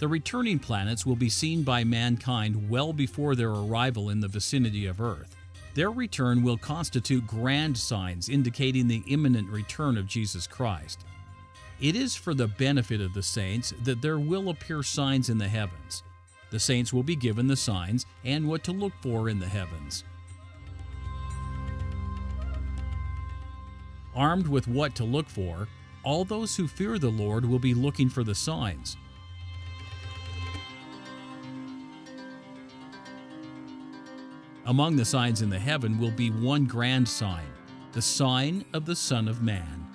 The returning planets will be seen by mankind well before their arrival in the vicinity of Earth. Their return will constitute grand signs indicating the imminent return of Jesus Christ. It is for the benefit of the saints that there will appear signs in the heavens. The saints will be given the signs and what to look for in the heavens. Armed with what to look for, all those who fear the Lord will be looking for the signs. Among the signs in the heaven will be one grand sign, the sign of the Son of Man.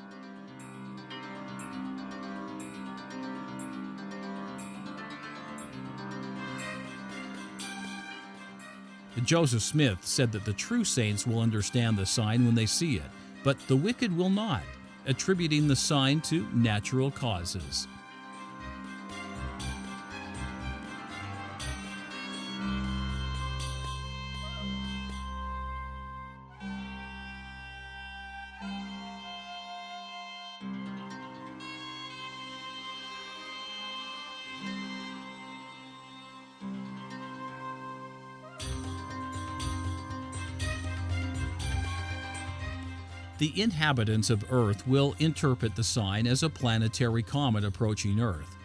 Joseph Smith said that the true saints will understand the sign when they see it, but the wicked will not, attributing the sign to natural causes. The inhabitants of Earth will interpret the sign as a planetary comet approaching Earth.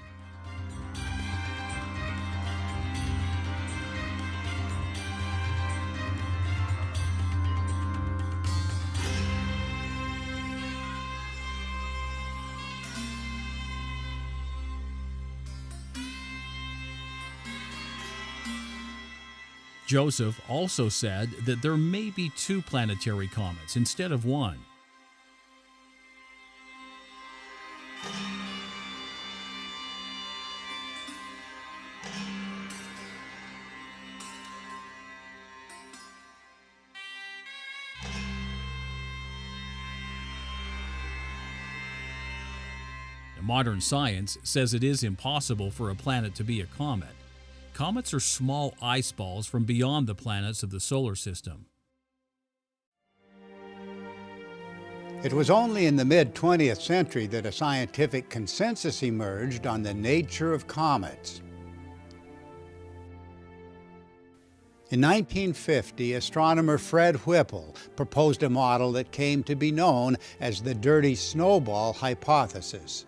Joseph also said that there may be two planetary comets instead of one. Modern science says it is impossible for a planet to be a comet. Comets are small ice balls from beyond the planets of the solar system. It was only in the mid-20th century that a scientific consensus emerged on the nature of comets. In 1950, astronomer Fred Whipple proposed a model that came to be known as the dirty snowball hypothesis.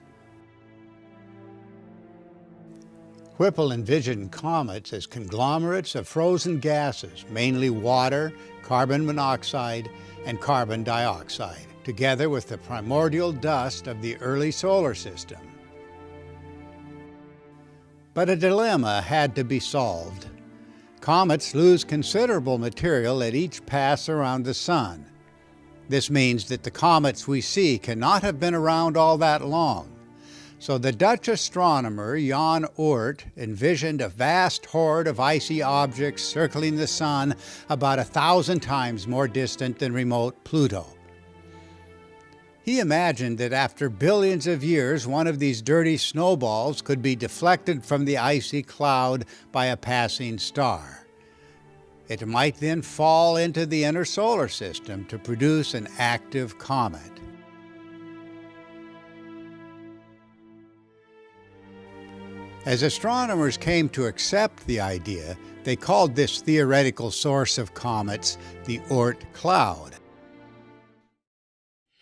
Whipple envisioned comets as conglomerates of frozen gases, mainly water, carbon monoxide, and carbon dioxide, together with the primordial dust of the early solar system. But a dilemma had to be solved. Comets lose considerable material at each pass around the Sun. This means that the comets we see cannot have been around all that long. So the Dutch astronomer Jan Oort envisioned a vast horde of icy objects circling the Sun about 1,000 times more distant than remote Pluto. He imagined that after billions of years, one of these dirty snowballs could be deflected from the icy cloud by a passing star. It might then fall into the inner solar system to produce an active comet. As astronomers came to accept the idea, they called this theoretical source of comets the Oort cloud.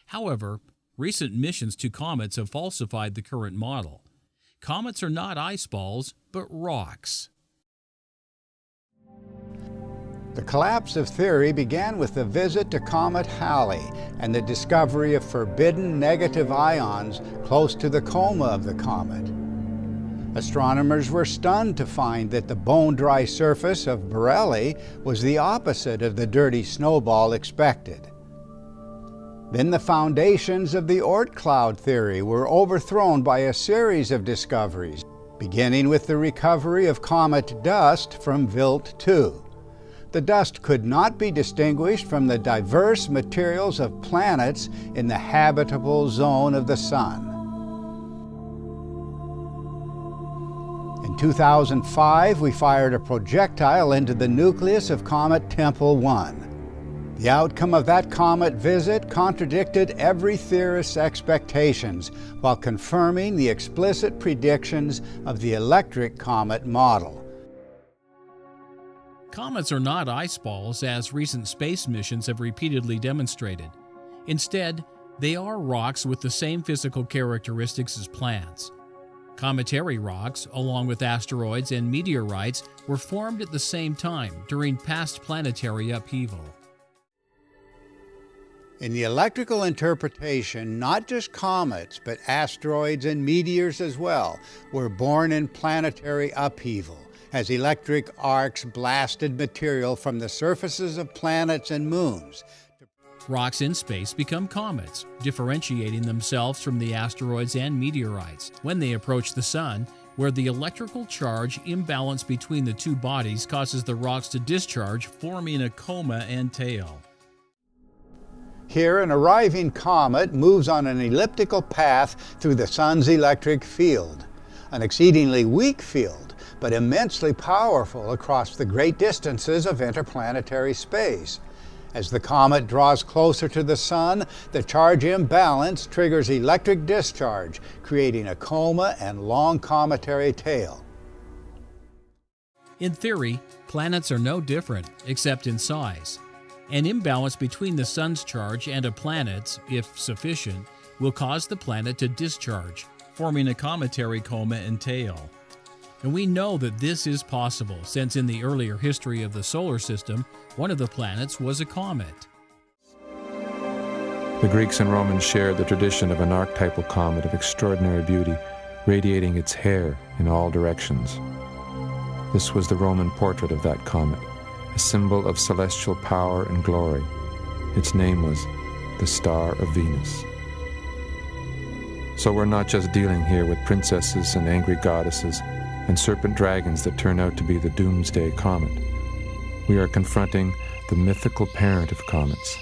However, recent missions to comets have falsified the current model. Comets are not ice balls, but rocks. The collapse of theory began with the visit to Comet Halley and the discovery of forbidden negative ions close to the coma of the comet. Astronomers were stunned to find that the bone-dry surface of Borrelly was the opposite of the dirty snowball expected. Then the foundations of the Oort cloud theory were overthrown by a series of discoveries, beginning with the recovery of comet dust from Wild 2. The dust could not be distinguished from the diverse materials of planets in the habitable zone of the Sun. In 2005, we fired a projectile into the nucleus of comet Tempel 1. The outcome of that comet visit contradicted every theorist's expectations while confirming the explicit predictions of the electric comet model. Comets are not ice balls, as recent space missions have repeatedly demonstrated. Instead, they are rocks with the same physical characteristics as planets. Cometary rocks, along with asteroids and meteorites, were formed at the same time during past planetary upheaval. In the electrical interpretation, not just comets, but asteroids and meteors as well were born in planetary upheaval, as electric arcs blasted material from the surfaces of planets and moons. Rocks in space become comets, differentiating themselves from the asteroids and meteorites when they approach the Sun, where the electrical charge imbalance between the two bodies causes the rocks to discharge, forming a coma and tail. Here, an arriving comet moves on an elliptical path through the Sun's electric field, an exceedingly weak field, but immensely powerful across the great distances of interplanetary space. As the comet draws closer to the Sun, the charge imbalance triggers electric discharge, creating a coma and long cometary tail. In theory, planets are no different, except in size. An imbalance between the Sun's charge and a planet's, if sufficient, will cause the planet to discharge, forming a cometary coma and tail. And we know that this is possible, since in the earlier history of the solar system, one of the planets was a comet. The Greeks and Romans shared the tradition of an archetypal comet of extraordinary beauty, radiating its hair in all directions. This was the Roman portrait of that comet, a symbol of celestial power and glory. Its name was the Star of Venus. So we're not just dealing here with princesses and angry goddesses and serpent dragons that turn out to be the doomsday comet. We are confronting the mythical parent of comets,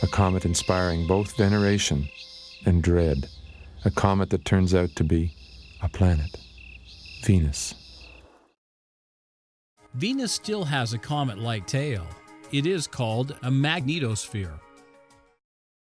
a comet inspiring both veneration and dread, a comet that turns out to be a planet, Venus. Venus still has a comet-like tail. It is called a magnetosphere.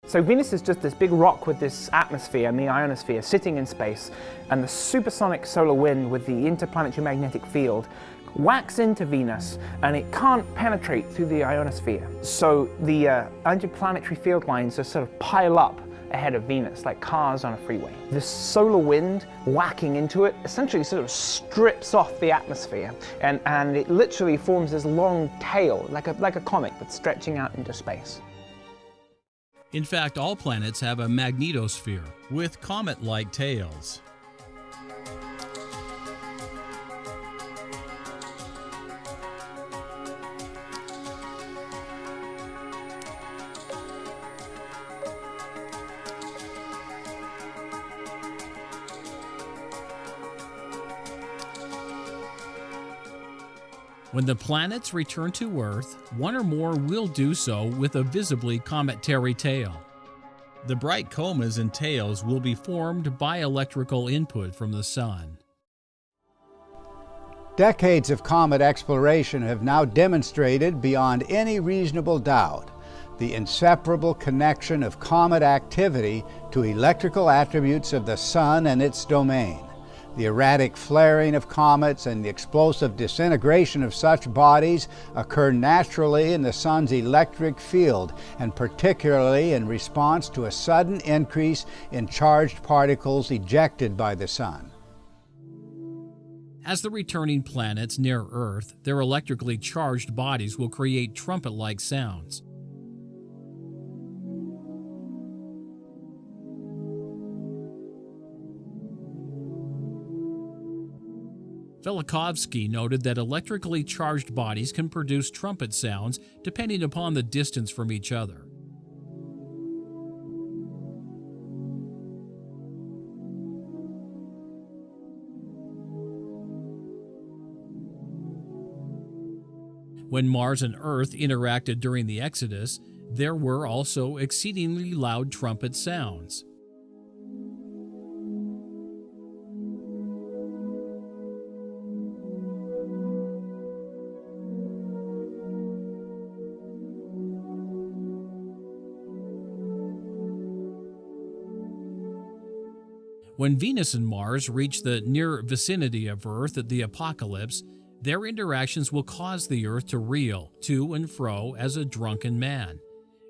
So Venus is just this big rock with this atmosphere and the ionosphere sitting in space, and the supersonic solar wind with the interplanetary magnetic field whacks into Venus, and it can't penetrate through the ionosphere. So the interplanetary field lines just sort of pile up ahead of Venus, like cars on a freeway. The solar wind whacking into it essentially sort of strips off the atmosphere, and it literally forms this long tail, like a comet, but stretching out into space. In fact, all planets have a magnetosphere with comet-like tails. When the planets return to Earth, one or more will do so with a visibly cometary tail. The bright comas and tails will be formed by electrical input from the Sun. Decades of comet exploration have now demonstrated beyond any reasonable doubt the inseparable connection of comet activity to electrical attributes of the Sun and its domain. The erratic flaring of comets and the explosive disintegration of such bodies occur naturally in the Sun's electric field, and particularly in response to a sudden increase in charged particles ejected by the Sun. As the returning planets near Earth, their electrically charged bodies will create trumpet-like sounds. Velikovsky noted that electrically charged bodies can produce trumpet sounds depending upon the distance from each other. When Mars and Earth interacted during the Exodus, there were also exceedingly loud trumpet sounds. When Venus and Mars reach the near vicinity of Earth at the apocalypse, their interactions will cause the Earth to reel to and fro as a drunken man.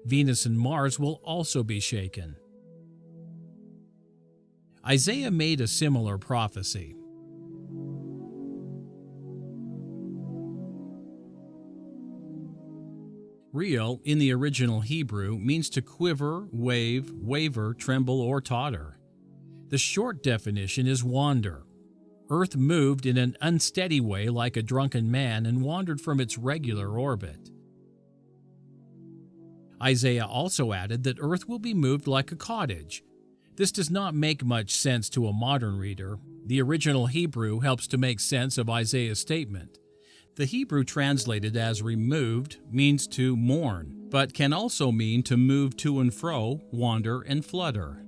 Venus and Mars will also be shaken. Isaiah made a similar prophecy. Reel, in the original Hebrew, means to quiver, wave, waver, tremble, or totter. The short definition is wander. Earth moved in an unsteady way like a drunken man and wandered from its regular orbit. Isaiah also added that Earth will be moved like a cottage. This does not make much sense to a modern reader. The original Hebrew helps to make sense of Isaiah's statement. The Hebrew translated as removed means to mourn, but can also mean to move to and fro, wander, and flutter.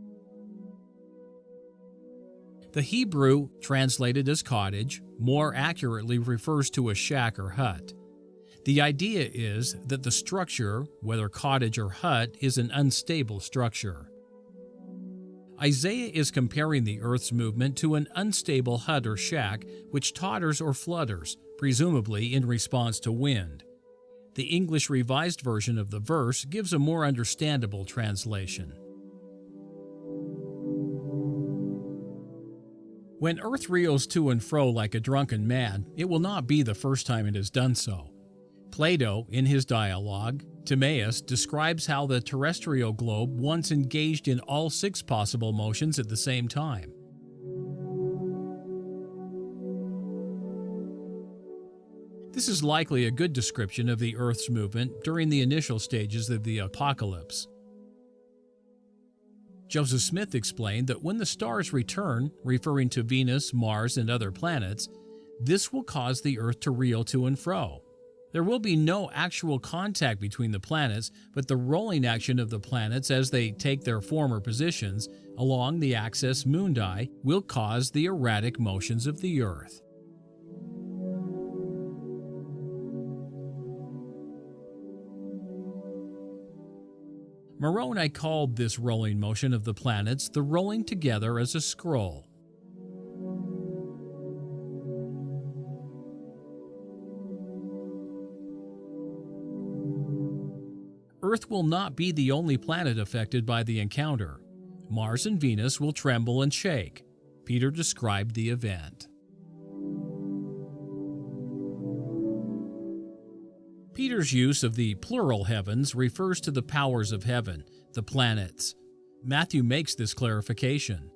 The Hebrew, translated as cottage, more accurately refers to a shack or hut. The idea is that the structure, whether cottage or hut, is an unstable structure. Isaiah is comparing the Earth's movement to an unstable hut or shack which totters or flutters, presumably in response to wind. The English Revised Version of the verse gives a more understandable translation. When Earth reels to and fro like a drunken man, it will not be the first time it has done so. Plato, in his dialogue, Timaeus, describes how the terrestrial globe once engaged in all 6 possible motions at the same time. This is likely a good description of the Earth's movement during the initial stages of the apocalypse. Joseph Smith explained that when the stars return, referring to Venus, Mars, and other planets, this will cause the Earth to reel to and fro. There will be no actual contact between the planets, but the rolling action of the planets as they take their former positions along the axis mundi will cause the erratic motions of the Earth. Moroni called this rolling motion of the planets the rolling together as a scroll. Earth will not be the only planet affected by the encounter. Mars and Venus will tremble and shake. Peter described the event. Peter's use of the plural heavens refers to the powers of heaven, the planets. Matthew makes this clarification.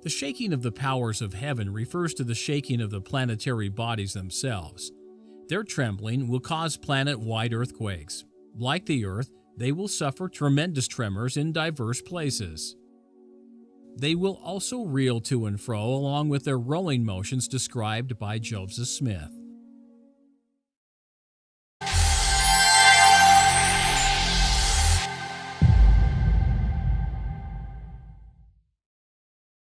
The shaking of the powers of heaven refers to the shaking of the planetary bodies themselves. Their trembling will cause planet-wide earthquakes. Like the Earth, they will suffer tremendous tremors in diverse places. They will also reel to and fro along with their rolling motions described by Joseph Smith.